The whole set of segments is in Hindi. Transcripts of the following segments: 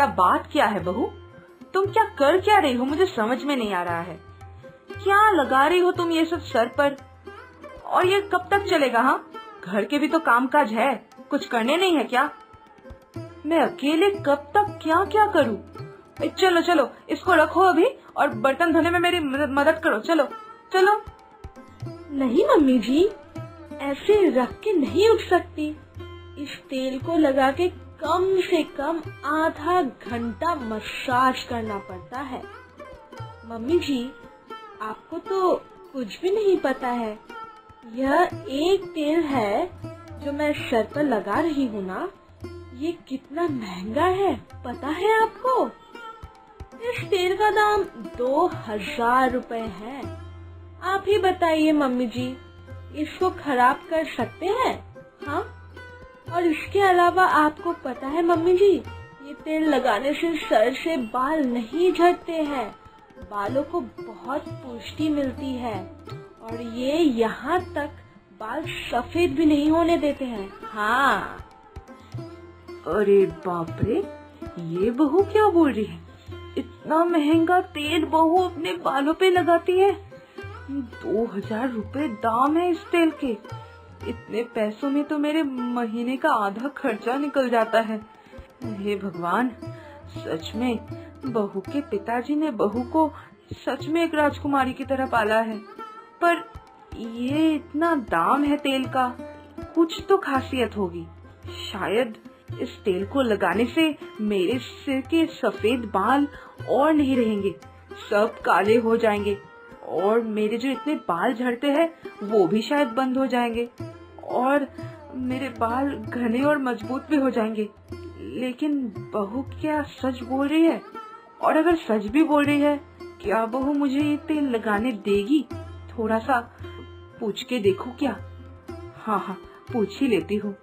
क्या बात क्या है बहू? तुम क्या कर क्या रही हो? मुझे समझ में नहीं आ रहा है। क्या लगा रही हो तुम ये सब सर पर? और ये कब तक चलेगा? हाँ, घर के भी तो कामकाज है, कुछ करने नहीं है क्या? मैं अकेले कब तक क्या क्या करूँ? चलो चलो, इसको रखो अभी और बर्तन धोने में मेरी मदद करो। चलो चलो। नहीं मम्मी जी, ऐसे रख के नहीं उठ सकती। इस तेल को लगा के कम से कम आधा घंटा मसाज करना पड़ता है। मम्मी जी, आपको तो कुछ भी नहीं पता है। यह एक तेल है जो मैं सर पर लगा रही हूँ ना, ये कितना महंगा है पता है आपको? इस तेल का दाम 2000 रुपए है। आप ही बताइए मम्मी जी, इसको खराब कर सकते हैं? हाँ, और इसके अलावा आपको पता है मम्मी जी, ये तेल लगाने से सर से बाल नहीं झड़ते हैं, बालों को बहुत पुष्टि मिलती है और ये यहाँ तक बाल सफेद भी नहीं होने देते हैं। हाँ। अरे बाप रे, ये बहू क्या बोल रही है? इतना महंगा तेल बहू अपने बालों पे लगाती है? 2000 रुपए दाम है इस तेल के। इतने पैसों में तो मेरे महीने का आधा खर्चा निकल जाता है। हे भगवान, सच में बहू के पिताजी ने बहू को सच में एक राजकुमारी की तरह पाला है। पर ये इतना दाम है तेल का, कुछ तो खासियत होगी। शायद इस तेल को लगाने से मेरे सिर के सफेद बाल और नहीं रहेंगे, सब काले हो जाएंगे और मेरे जो इतने बाल झड़ते हैं वो भी शायद बंद हो जाएंगे और मेरे बाल घने और मजबूत भी हो जाएंगे। लेकिन बहू क्या सच बोल रही है? और अगर सच भी बोल रही है, क्या बहू मुझे ये तेल लगाने देगी? थोड़ा सा पूछ के देखूं क्या? हाँ, पूछ ही लेती हूँ।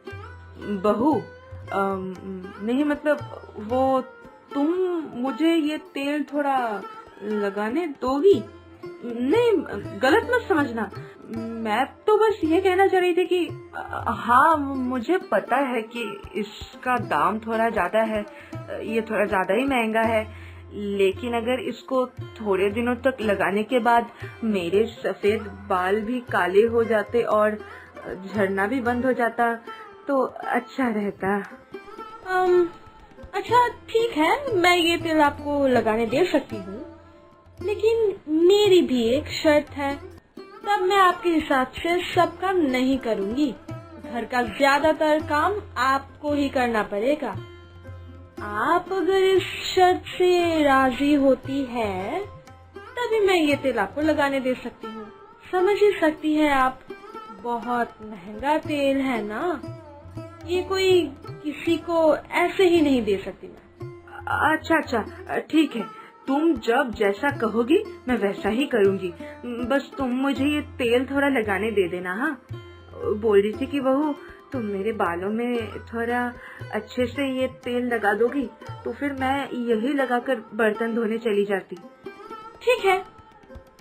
बहू, नहीं मतलब वो, तुम मुझे ये तेल थोड़ा लगाने दोगी? नहीं, गलत मत समझना। मैं तो बस ये कहना चाह रही थी कि हाँ, मुझे पता है कि इसका दाम थोड़ा ज्यादा है, ये थोड़ा ज्यादा ही महंगा है, लेकिन अगर इसको थोड़े दिनों तक लगाने के बाद मेरे सफेद बाल भी काले हो जाते और झड़ना भी बंद हो जाता तो अच्छा रहता। अच्छा ठीक है, मैं ये तेल आपको लगाने दे सकती हूँ, लेकिन मेरी भी एक शर्त है। तब मैं आपके हिसाब से सब काम नहीं करूँगी, घर का ज्यादातर काम आपको ही करना पड़ेगा। आप अगर इस शर्त से राजी होती है तभी मैं ये तेल आपको लगाने दे सकती हूँ। समझ ही सकती है आप, बहुत महंगा तेल है ना, ये कोई किसी को ऐसे ही नहीं दे सकती मैं। अच्छा, ठीक है, तुम जब जैसा कहोगी मैं वैसा ही करूँगी। बस तुम मुझे ये तेल थोड़ा लगाने दे देना। हाँ, बोल रही थी कि बहू, तुम मेरे बालों में थोड़ा अच्छे से ये तेल लगा दोगी तो फिर मैं यही लगाकर बर्तन धोने चली जाती। ठीक है,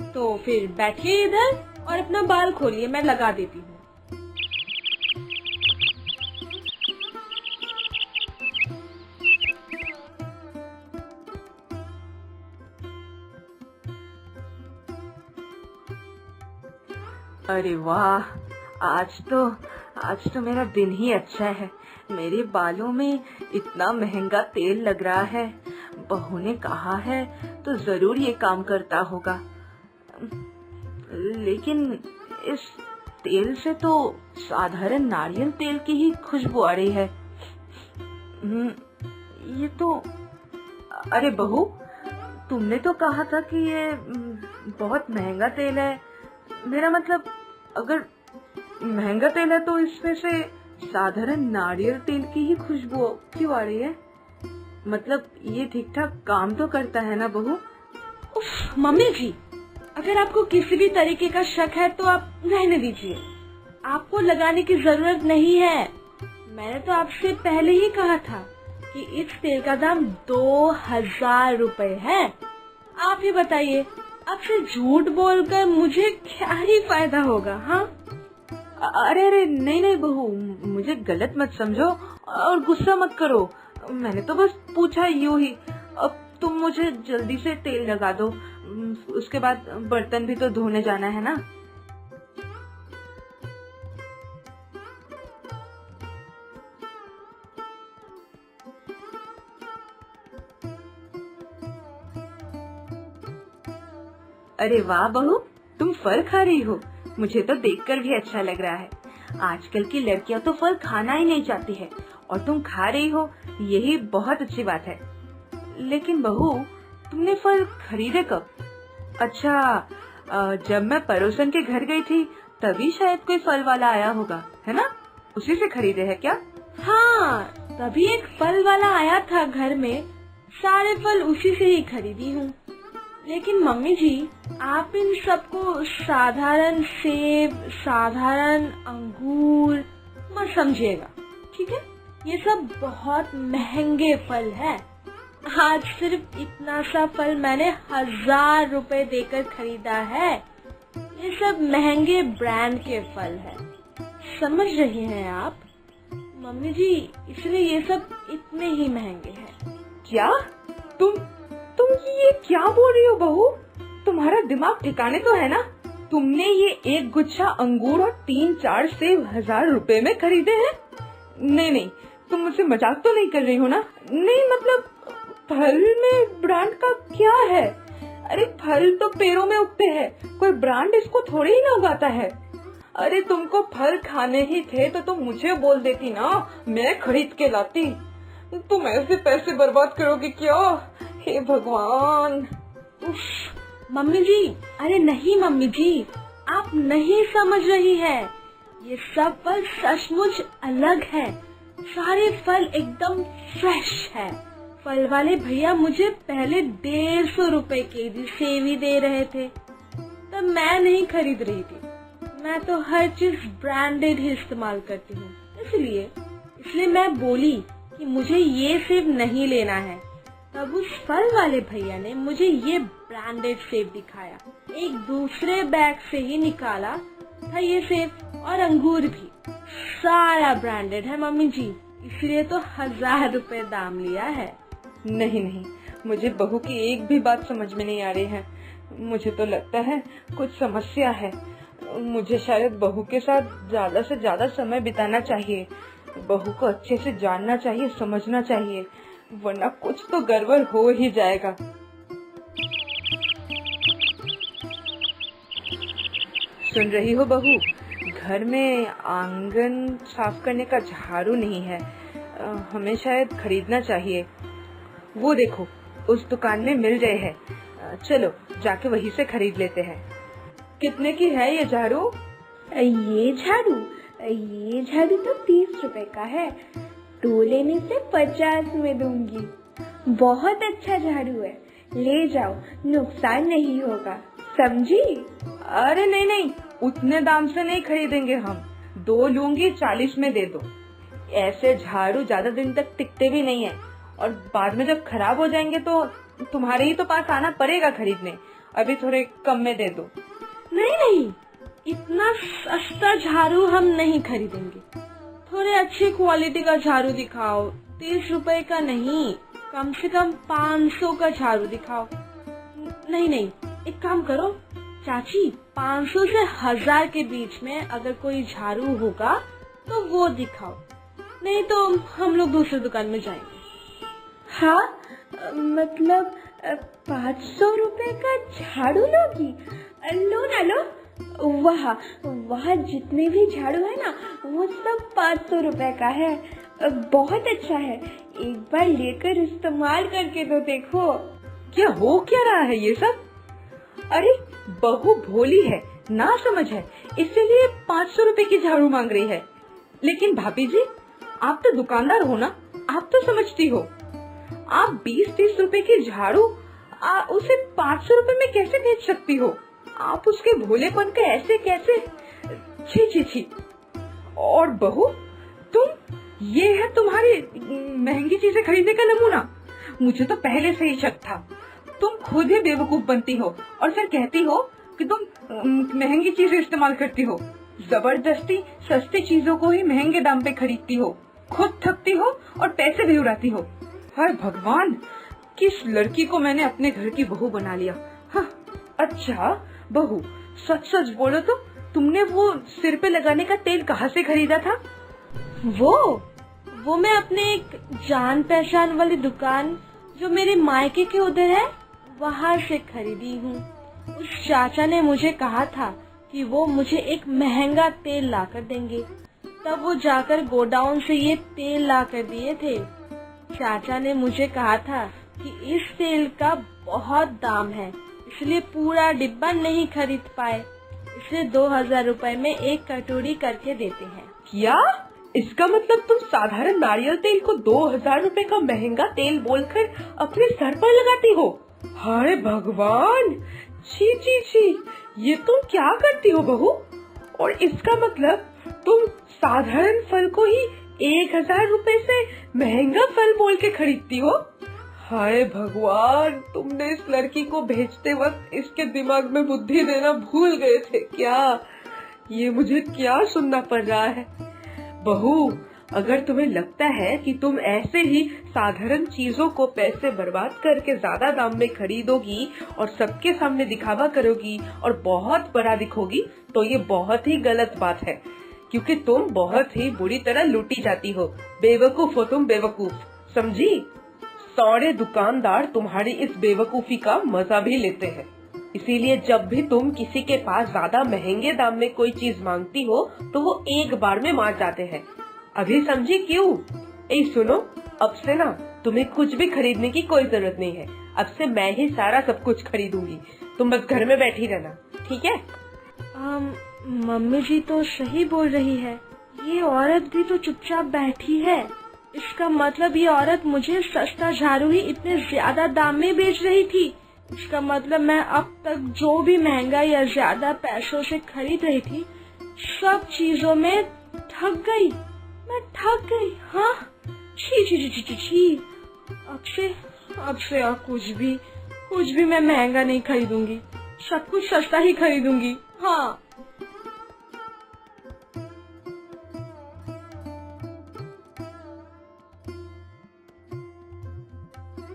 तो फिर बैठिए इधर और अपना बाल खोलिए, मैं लगा देती हूँ। अरे वाह, आज तो मेरा दिन ही अच्छा है। मेरे बालों में इतना महंगा तेल लग रहा है, बहू ने कहा है तो जरूर ये काम करता होगा। लेकिन इस तेल से तो साधारण नारियल तेल की ही खुशबू आ रही है। ये तो, अरे बहू, तुमने तो कहा था कि ये बहुत महंगा तेल है। मेरा मतलब, अगर महंगा तेल है तो इसमें से साधारण नारियल तेल की ही खुशबू क्यों आ रही है? मतलब ये ठीक ठाक काम तो करता है ना बहू? उफ मम्मी जी, अगर आपको किसी भी तरीके का शक है तो आप रहने दीजिए, आपको लगाने की जरूरत नहीं है। मैंने तो आपसे पहले ही कहा था कि इस तेल का दाम 2000 रुपए है। आप ही बताइए, आपसे झूठ बोलकर मुझे क्या ही फायदा होगा? हाँ, अरे नहीं बहू, मुझे गलत मत समझो और गुस्सा मत करो। मैंने तो बस पूछा यूं ही। अब तुम मुझे जल्दी से तेल लगा दो, उसके बाद बर्तन भी तो धोने जाना है ना। अरे वाह बहू, तुम फल खा रही हो। मुझे तो देखकर भी अच्छा लग रहा है। आजकल की लड़कियां तो फल खाना ही नहीं चाहती है और तुम खा रही हो, यही बहुत अच्छी बात है। लेकिन बहू, तुमने फल खरीदे कब? अच्छा, जब मैं पड़ोसन के घर गई थी तभी शायद कोई फल वाला आया होगा, है ना? उसी से खरीदे हैं क्या? हाँ, तभी एक फल वाला आया था घर में, सारे फल उसी से ही खरीदी हूँ। लेकिन मम्मी जी, आप इन सबको साधारण सेब, साधारण अंगूर मत समझिएगा, ठीक है? ये सब बहुत महंगे फल है। आज सिर्फ इतना सा फल मैंने 1000 रुपए देकर खरीदा है। ये सब महंगे ब्रांड के फल है, समझ रही हैं आप? मम्मी जी, इसलिए ये सब इतने ही महंगे हैं। क्या? तुम ये क्या बोल रही हो बहू? तुम्हारा दिमाग ठिकाने तो है ना? तुमने ये एक गुच्छा अंगूर और 3-4 सेब 1000 रुपए में खरीदे हैं? नहीं, तुम मुझसे मजाक तो नहीं कर रही हो ना? नहीं, मतलब फल में ब्रांड का क्या है? अरे फल तो पेड़ों में उगते हैं, कोई ब्रांड इसको थोड़ी ही ना उगाता है। अरे तुमको फल खाने ही थे तो तुम मुझे बोल देती ना, मैं खरीद के लाती। तुम ऐसे पैसे बर्बाद करोगे क्या? हे भगवान। उफ, मम्मी जी, अरे नहीं मम्मी जी, आप नहीं समझ रही है। ये सब फल सचमुच अलग है। सारे फल एकदम फ्रेश है। फल वाले भैया मुझे पहले 150 रुपए केजी सेब ही दे रहे थे, तब मैं नहीं खरीद रही थी। मैं तो हर चीज ब्रांडेड ही इस्तेमाल करती हूँ, इसलिए मैं बोली कि मुझे ये सेब नहीं लेना है। तब उस फल वाले भैया ने मुझे ये ब्रांडेड सेब दिखाया। एक दूसरे बैग से ही निकाला था ये सेब, और अंगूर भी सारा ब्रांडेड है मम्मी जी, इसलिए तो 1000 रुपए दाम लिया है। नहीं, मुझे बहू की एक भी बात समझ में नहीं आ रही है। मुझे तो लगता है कुछ समस्या है। मुझे शायद बहू के साथ ज्यादा से ज्यादा समय बिताना चाहिए। बहू को अच्छे से जानना चाहिए, समझना चाहिए, वरना कुछ तो गड़बड़ हो ही जाएगा। सुन रही हो बहू, घर में आंगन साफ करने का झाड़ू नहीं है, हमें शायद खरीदना चाहिए। वो देखो, उस दुकान में मिल रहे हैं, चलो जाके वहीं से खरीद लेते हैं। कितने की है ये झाड़ू? ये झाड़ू तो 30 रुपए का है, 2 लेने से 50 में दूंगी। बहुत अच्छा झाड़ू है, ले जाओ, नुकसान नहीं होगा, समझी? अरे नहीं, उतने दाम से नहीं खरीदेंगे हम। 2 लूंगी, 40 में दे दो। ऐसे झाड़ू ज्यादा दिन तक टिकते भी नहीं है, और बाद में जब खराब हो जाएंगे तो तुम्हारे ही तो पास आना पड़ेगा खरीदने। अभी थोड़े कम में दे दो। नहीं, इतना सस्ता झाड़ू हम नहीं खरीदेंगे। थोड़े अच्छी क्वालिटी का झाड़ू दिखाओ, 30 रुपए का नहीं, कम से कम 500 का झाड़ू दिखाओ। नहीं, एक काम करो चाची, 500 से 1000 के बीच में अगर कोई झाड़ू होगा तो वो दिखाओ, नहीं तो हम लोग दूसरी दुकान में जाएंगे। हाँ, मतलब 500 रुपए का झाड़ू लोगी? लो ना लो, वहाँ जितने भी झाड़ू है ना, वो सब 500 रुपए का है। बहुत अच्छा है, एक बार लेकर इस्तेमाल करके तो देखो। क्या रहा है ये सब? अरे बहू भोली है, ना समझ है, इसीलिए 500 रुपए की झाड़ू मांग रही है। लेकिन भाभी जी, आप तो दुकानदार हो ना, आप तो समझती हो। आप 20-30 रुपए की झाड़ू उसे 500 रुपए में कैसे बेच सकती हो? आप उसके भोलेपन का ऐसे कैसे? छी। और बहू, ये है तुम्हारी महंगी चीजें खरीदने का नमूना? मुझे तो पहले से ही शक था। तुम खुद ही बेवकूफ बनती हो और फिर कहती हो कि तुम महंगी चीजें इस्तेमाल करती हो। जबरदस्ती सस्ती चीजों को ही महंगे दाम पे खरीदती हो। खुद थकती हो और पैसे भी उड़ाती हो। हाय भगवान, किस लड़की को मैंने अपने घर की बहू बना लिया। हाँ, अच्छा बहू, सच सच बोलो तो तुमने वो सिर पे लगाने का तेल कहाँ से खरीदा था? वो मैं अपने एक जान पहचान वाली दुकान जो मेरे मायके के उधर है वहाँ से खरीदी हूँ। उस चाचा ने मुझे कहा था कि वो मुझे एक महंगा तेल ला कर देंगे, तब वो जाकर गोडाउन से ये तेल ला कर दिए थे। चाचा ने मुझे कहा था कि इस तेल का बहुत दाम है, इसलिए पूरा डिब्बा नहीं खरीद पाए, इसलिए 2000 रुपए में एक कटोरी करके देते हैं। क्या? इसका मतलब तुम साधारण नारियल तेल को 2000 रुपए का महंगा तेल बोलकर अपने सर पर लगाती हो? हाय भगवान, छी छी छी, ये तुम क्या करती हो बहू? और इसका मतलब तुम साधारण फल को ही 1000 रुपए से महंगा फल बोल के खरीदती हो? हाय भगवान, तुमने इस लड़की को भेजते वक्त इसके दिमाग में बुद्धि देना भूल गए थे क्या? ये मुझे क्या सुनना पड़ रहा है? बहू, अगर तुम्हें लगता है कि तुम ऐसे ही साधारण चीजों को पैसे बर्बाद करके ज्यादा दाम में खरीदोगी और सबके सामने दिखावा करोगी और बहुत बड़ा दिखोगी, तो ये बहुत ही गलत बात है, क्योंकि तुम बहुत ही बुरी तरह लूटी जाती हो। बेवकूफ हो तुम, बेवकूफ, समझी? सारे दुकानदार तुम्हारी इस बेवकूफी का मजा भी लेते हैं, इसीलिए जब भी तुम किसी के पास ज्यादा महंगे दाम में कोई चीज मांगती हो तो वो एक बार में मार जाते हैं। अभी समझी क्यों? ए सुनो, अब से ना तुम्हें कुछ भी खरीदने की कोई जरूरत नहीं है। अब से मैं ही सारा सब कुछ खरीदूंगी, तुम बस घर में बैठी रहना, ठीक है? मम्मी जी तो सही बोल रही है, ये औरत भी तो चुपचाप बैठी है। इसका मतलब ये औरत मुझे सस्ता झाड़ू ही इतने ज्यादा दाम में बेच रही थी। इसका मतलब मैं अब तक जो भी महंगा या ज्यादा पैसों से खरीद रही थी, सब चीजों में ठग गई। मैं ठग गई। हाँ, छी छी छी छी छी। अब से और कुछ भी मैं महंगा नहीं खरीदूंगी, सब कुछ सस्ता ही खरीदूंगी। हाँ।